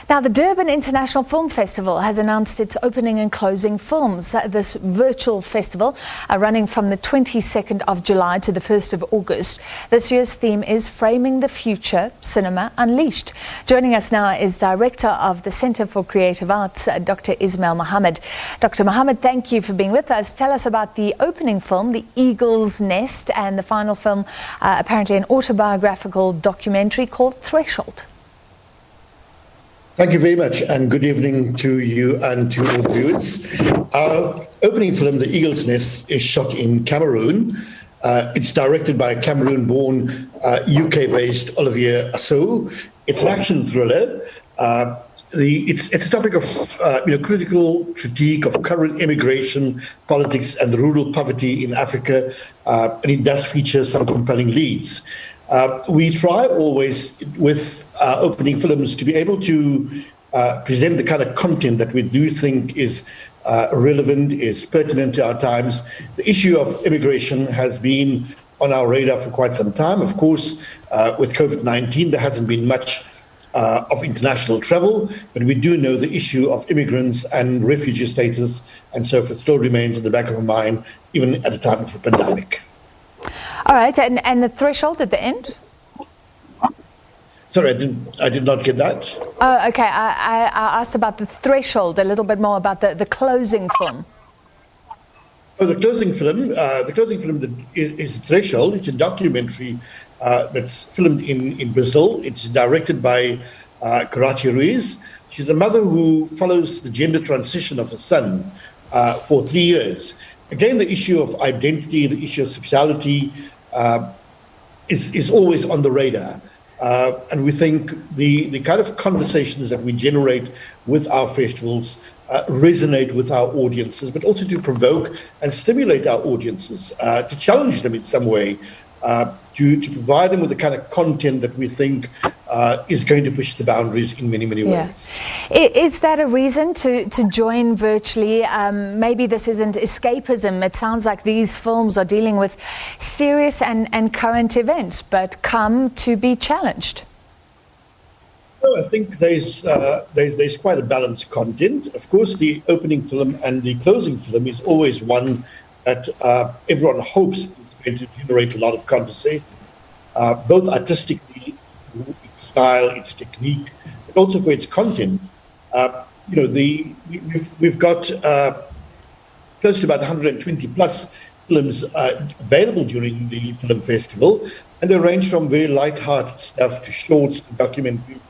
Now, the Durban International Film Festival has announced its opening and closing films. This virtual festival, running from the 22nd of July to the 1st of August. This year's theme is Framing the Future, Cinema Unleashed. Joining us now is Director of the Centre for Creative Arts, Dr. Ismail Mahomed. Dr. Mahomed, thank you for being with us. Tell us about the opening film, The Eagle's Nest, and the final film, apparently an autobiographical documentary called Threshold. Thank you very much, and good evening to you and to all viewers. Our opening film, The Eagle's Nest, is shot in Cameroon. It's directed by Cameroon-born, UK-based Olivier Assou. It's an action thriller. It's a topic of critical critique of current immigration politics and the rural poverty in Africa, and it does feature some compelling leads. We try always with opening films to be able to present the kind of content that we do think is relevant, is pertinent to our times. The issue of immigration has been on our radar for quite some time. Of course, with COVID-19, there hasn't been much of international travel, but we do know the issue of immigrants and refugee status and so forth still remains in the back of our mind, even at the time of a pandemic. All right, and the threshold at the end? Sorry, I did not get that. Oh, okay. I asked about the threshold, a little bit more about the closing film. Oh, the closing film is Threshold. It's a documentary that's filmed in Brazil. It's directed by Karachi Ruiz. She's a mother who follows the gender transition of her son for 3 years. Again, the issue of identity, the issue of sexuality is always on the radar. And we think the kind of conversations that we generate with our festivals resonate with our audiences, but also to provoke and stimulate our audiences, to challenge them in some way, to provide them with the kind of content that we think is going to push the boundaries in many, many ways. Is that a reason to join virtually? Maybe this isn't escapism. It sounds like these films are dealing with serious and current events, but come to be challenged. Well, I think there's quite a balanced content. Of course, the opening film and the closing film is always one that everyone hopes is going to generate a lot of conversation, both artistically, its style, its technique, but also for its content. We've got close to about 120 plus films available during the film festival, and they range from very light-hearted stuff to shorts to documentaries.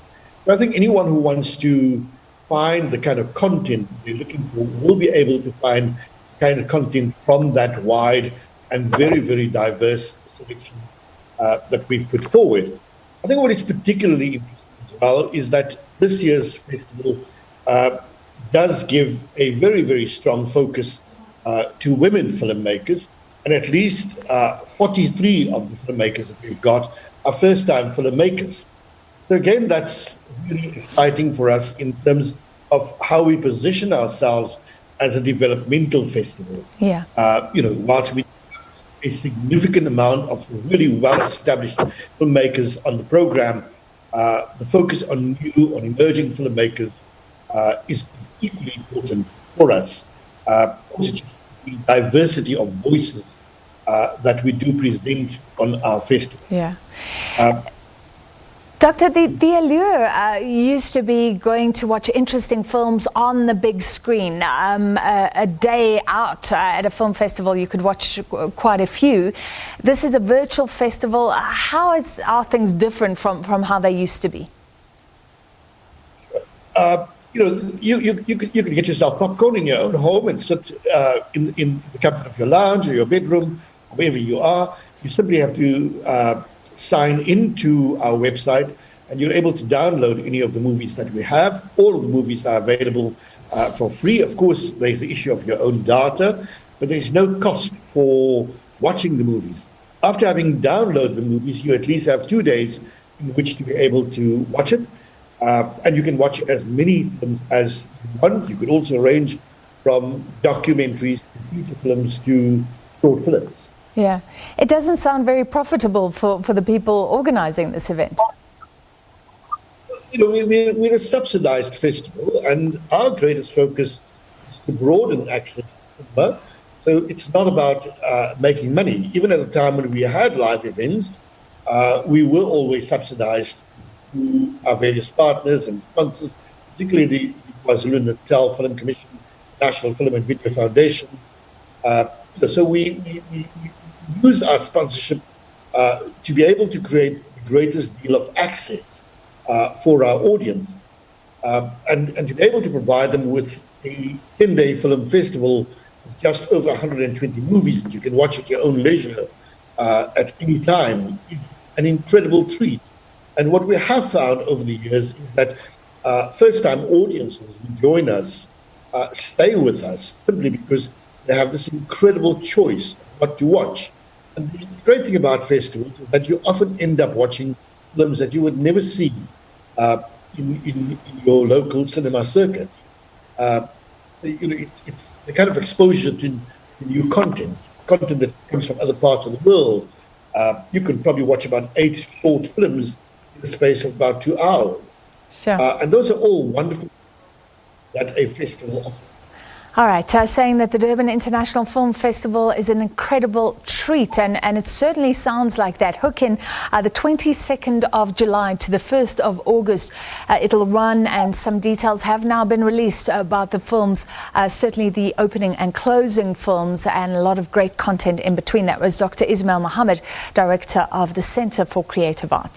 But I think anyone who wants to find the kind of content they're looking for will be able to find the kind of content from that wide and very, very diverse selection that we've put forward. I think what is particularly interesting as well is that this year's festival does give a very, very strong focus to women filmmakers, and at least 43 of the filmmakers that we've got are first-time filmmakers. So again, that's really exciting for us in terms of how we position ourselves as a developmental festival. Yeah. Whilst we have a significant amount of really well-established filmmakers on the program, the focus on new, on emerging filmmakers is equally important for us. Also, just the diversity of voices that we do present on our festival. Yeah. Doctor, the allure used to be going to watch interesting films on the big screen. A day out at a film festival, you could watch quite a few. This is a virtual festival. Are things different from how they used to be? You could get yourself popcorn in your own home and sit in the comfort of your lounge or your bedroom, wherever you are. You simply have to sign into our website, and you're able to download any of the movies that we have. All of the movies are available for free. Of course, there's the issue of your own data, but there's no cost for watching the movies. After having downloaded the movies, you at least have 2 days in which to be able to watch it. And you can watch as many films as you want. You could also range from documentaries to feature films to short films. Yeah. It doesn't sound very profitable for the people organizing this event. we're a subsidized festival, and our greatest focus is to broaden access to cinema. So it's not about making money. Even at the time when we had live events, we were always subsidized to our various partners and sponsors, particularly the KwaZulu-Natal Film Commission, National Film and Video Foundation. So we use our sponsorship to be able to create the greatest deal of access for our audience, and to be able to provide them with a 10-day film festival with just over 120 movies that you can watch at your own leisure at any time is an incredible treat. And what we have found over the years is that first-time audiences who join us stay with us simply because they have this incredible choice of what to watch. And the great thing about festivals is that you often end up watching films that you would never see in your local cinema circuit. It's the kind of exposure to new content that comes from other parts of the world. You can probably watch about 8 short films in the space of about 2 hours. Sure. And those are all wonderful that a festival offers. All right, saying that the Durban International Film Festival is an incredible treat, and it certainly sounds like that. Hook in the 22nd of July to the 1st of August. It'll run, and some details have now been released about the films, certainly the opening and closing films, and a lot of great content in between. That was Dr. Ismail Mahomed, Director of the Centre for Creative Arts.